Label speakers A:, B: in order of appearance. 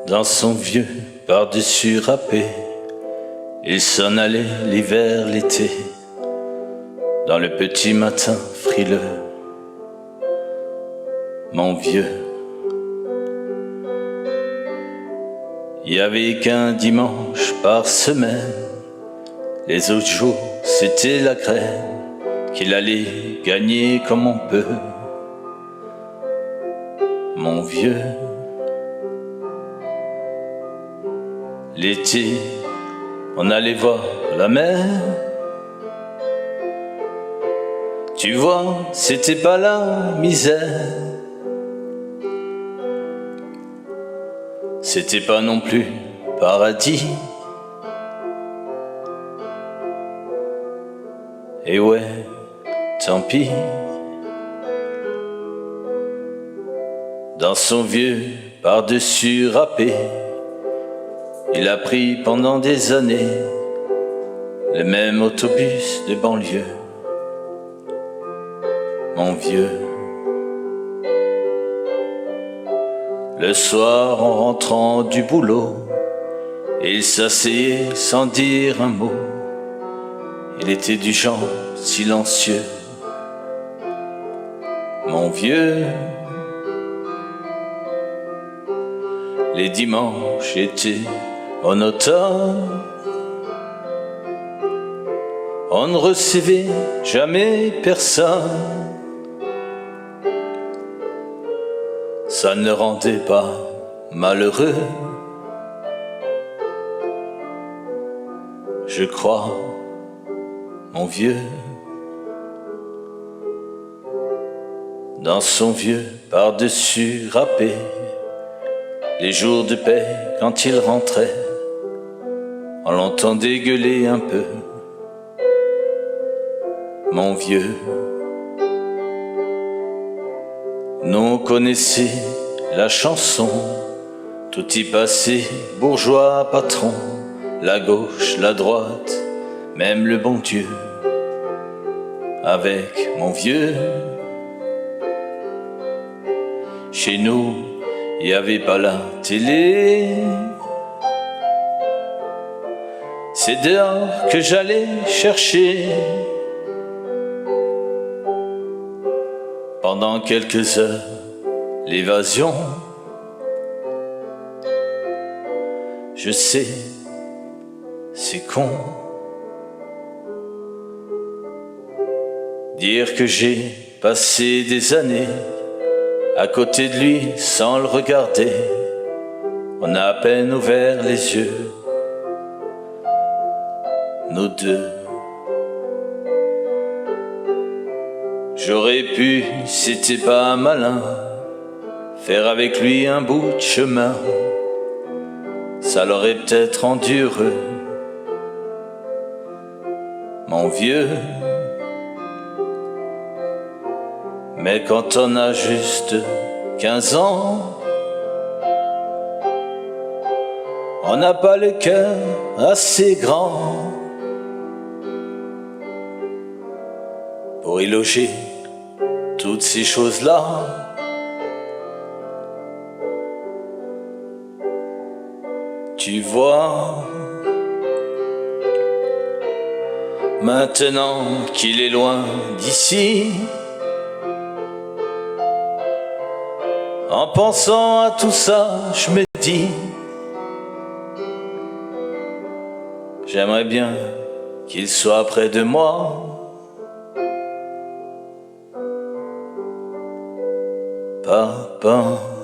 A: Dans son vieux par-dessus râpé, il s'en allait l'hiver, l'été, dans le petit matin frileux. Mon vieux, il y avait qu'un dimanche par semaine, les autres jours c'était la graine qu'il allait gagner comme on peut. Mon vieux, l'été, on allait voir la mer. Tu vois, c'était pas la misère. C'était pas non plus paradis. Et ouais, tant pis. Dans son vieux par-dessus râpé, il a pris pendant des années le même autobus de banlieue. Mon vieux, le soir en rentrant du boulot, il s'asseyait sans dire un mot. Il était du genre silencieux. Mon vieux, les dimanches étaient en automne. On ne recevait jamais personne. Ça ne rendait pas malheureux. Je crois, mon vieux, dans son vieux par-dessus râpé, les jours de paix quand il rentrait, on l'entendait gueuler un peu. Mon vieux, nous on connaissait la chanson, tout y passait, bourgeois, patron, la gauche, la droite, même le bon Dieu. Avec mon vieux, chez nous, il n'y avait pas la télé. C'est dehors que j'allais chercher. Pendant quelques heures, l'évasion. Je sais, c'est con. Dire que j'ai passé des années à côté de lui sans le regarder. On a à peine ouvert les yeux, nous deux. J'aurais pu, c'était pas malin, faire avec lui un bout de chemin. Ça l'aurait peut-être rendu heureux. Mon vieux, mais quand on a juste 15 ans, on n'a pas le cœur assez grand pour y loger toutes ces choses-là. Tu vois, maintenant qu'il est loin d'ici, en pensant à tout ça, je me dis, j'aimerais bien qu'il soit près de moi. Papa.